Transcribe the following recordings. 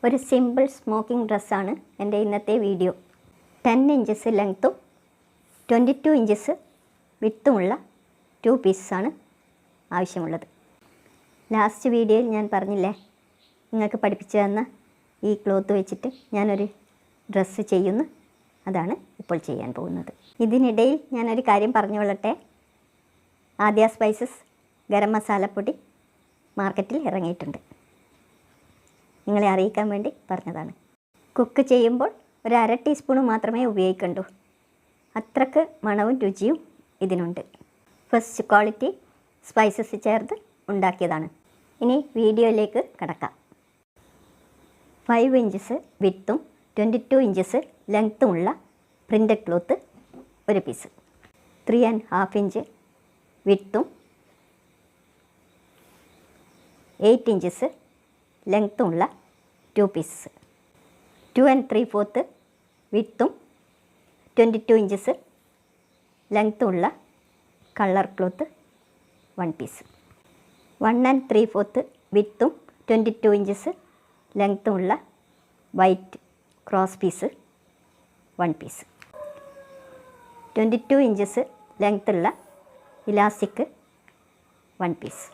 ഒരു simple smoking ഡ്രസ്സാണ് എൻ്റെ ഇന്നത്തെ വീഡിയോ. 10 ഇഞ്ചസ് ലെങ്ത്തും 22 ഇഞ്ചസ് വിഡ്ത്തുമുള്ള 2 പീസസാണ് ആവശ്യമുള്ളത്. ലാസ്റ്റ് വീഡിയോയിൽ ഞാൻ പറഞ്ഞില്ലേ, നിങ്ങൾക്ക് പഠിപ്പിച്ചു തന്ന ഈ ക്ലോത്ത് വെച്ചിട്ട് ഞാനൊരു ഡ്രസ്സ് ചെയ്യുന്നു. അതാണ് ഇപ്പോൾ ചെയ്യാൻ പോകുന്നത്. ഇതിനിടയിൽ ഞാനൊരു കാര്യം പറഞ്ഞു കൊള്ളട്ടെ. ആദ്യ സ്പൈസസ് ഗരം മസാലപ്പൊടി മാർക്കറ്റിൽ ഇറങ്ങിയിട്ടുണ്ട്. നിങ്ങളെ അറിയിക്കാൻ വേണ്ടി പറഞ്ഞതാണ്. കുക്ക് ചെയ്യുമ്പോൾ ഒരു 1/2 ടീസ്പൂൺ മാത്രമേ ഉപയോഗിക്കണ്ടൂ. അത്രക്ക് മണവും രുചിയും ഇതിനുണ്ട്. ഫസ്റ്റ് ക്വാളിറ്റി സ്പൈസസ് ചേർത്ത് ഉണ്ടാക്കിയതാണ്. ഇനി വീഡിയോയിലേക്ക് കടക്കാം. 5 ഇഞ്ചസ് വിഡ്ത്തും 22 ഇഞ്ചസ് ലെങ്ത്തുമുള്ള പ്രിൻ്റഡ് ക്ലോത്ത് ഒരു പീസ്. 3.5 ഇഞ്ച് വിഡ്ത്തും 8 ഇഞ്ചസ് ലെങ്ത്തുമുള്ള 2 പീസസ്. 2 3/4 വിഡ്ത്തും 22 ഇഞ്ചസ് ലെങ്ത്തുമുള്ള കളർ ക്ലോത്ത് 1 പീസ്. 1 3/4 വിഡ്ത്തും 22 ഇഞ്ചസ് ലെങ്ത്തുമുള്ള white cross piece 1 piece. 22 inches ലെങ്ത്തുള്ള ഇലാസ്റ്റിക് 1 പീസ്.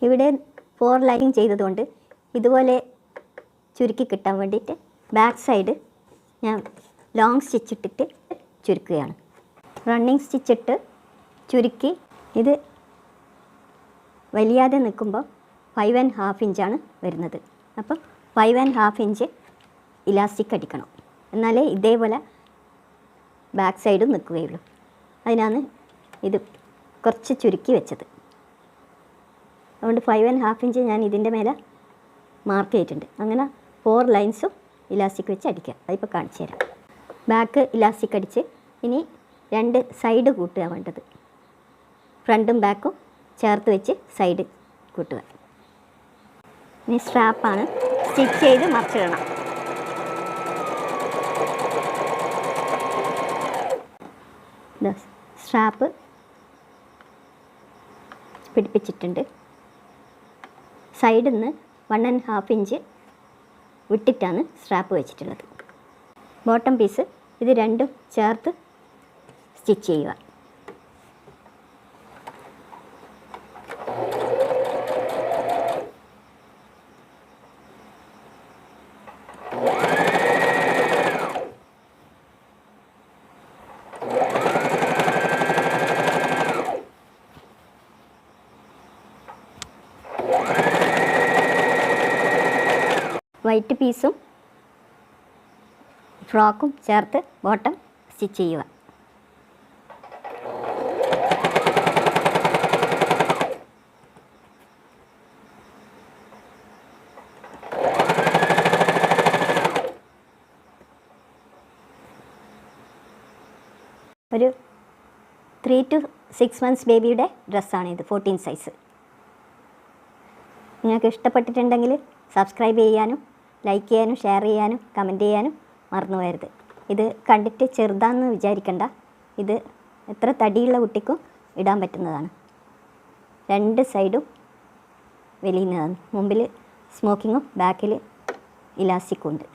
ഇവിടെ 4 ലൈനിങ് ചെയ്തതുകൊണ്ട് ഇതുപോലെ ചുരുക്കി കിട്ടാൻ വേണ്ടിയിട്ട് ബാക്ക് സൈഡ് ഞാൻ ലോങ് സ്റ്റിച്ച് ഇട്ടിട്ട് ചുരുക്കുകയാണ്. റണ്ണിങ് സ്റ്റിച്ചിട്ട് ചുരുക്കി ഇത് വലിയാതെ നിൽക്കുമ്പോൾ 5.5 ഇഞ്ചാണ് വരുന്നത്. അപ്പം 5.5 ഇഞ്ച് ഇലാസ്റ്റിക് അടിക്കണം, എന്നാലേ ഇതേപോലെ ബാക്ക് സൈഡും നിൽക്കുകയുള്ളൂ. അതിനാണ് ഇത് കുറച്ച് ചുരുക്കി വെച്ചത്. അതുകൊണ്ട് 5.5 ഇഞ്ച് ഞാൻ ഇതിൻ്റെ മേലെ മാർക്ക് ചെയ്തിട്ടുണ്ട്. അങ്ങനെ 4 ലൈൻസും ഇലാസ്റ്റിക് വെച്ച് അടിക്കുക. അതിപ്പോൾ കാണിച്ചു തരാം. ബാക്ക് ഇലാസ്റ്റിക് അടിച്ച് ഇനി 2 സൈഡ് കൂട്ടുക വേണ്ടത്. ഫ്രണ്ടും ബാക്കും ചേർത്ത് വെച്ച് സൈഡ് കൂട്ടുക. ഇനി സ്ട്രാപ്പാണ്, സ്റ്റിച്ച് ചെയ്ത് മറിച്ചിടണം. സ്ട്രാപ്പ് പിടിപ്പിച്ചിട്ടുണ്ട്. സൈഡിൽ നിന്ന് 1.5 ഇഞ്ച് വിട്ടിട്ടാണ് സ്ട്രാപ്പ് വെച്ചിട്ടുള്ളത്. ബോട്ടം പീസ് ഇത് രണ്ടും ചേർത്ത് സ്റ്റിച്ച് ചെയ്യുക. വൈറ്റ് പീസും ഫ്രോക്കും ചേർത്ത് ബോട്ടം സ്റ്റിച്ച് ചെയ്യുക. ഒരു 3 to 6 months ബേബിയുടെ ഡ്രസ്സാണിത്, 14 സൈസ്. നിങ്ങൾക്ക് ഇഷ്ടപ്പെട്ടിട്ടുണ്ടെങ്കിൽ സബ്സ്ക്രൈബ് ചെയ്യാനും ലൈക്ക് ചെയ്യാനും ഷെയർ ചെയ്യാനും കമൻറ്റ് ചെയ്യാനും മറന്നു പോകരുത്. ഇത് കണ്ടിട്ട് ചെറുതാണെന്ന് വിചാരിക്കണ്ട. ഇത് എത്ര തടിയുള്ള കുട്ടിക്കും ഇടാൻ പറ്റുന്നതാണ്. 2 സൈഡും വലിയുന്നതാണ്. മുമ്പിൽ സ്മോക്കിങ്ങും ബാക്കിൽ ഇലാസ്റ്റിക്കും ഉണ്ട്.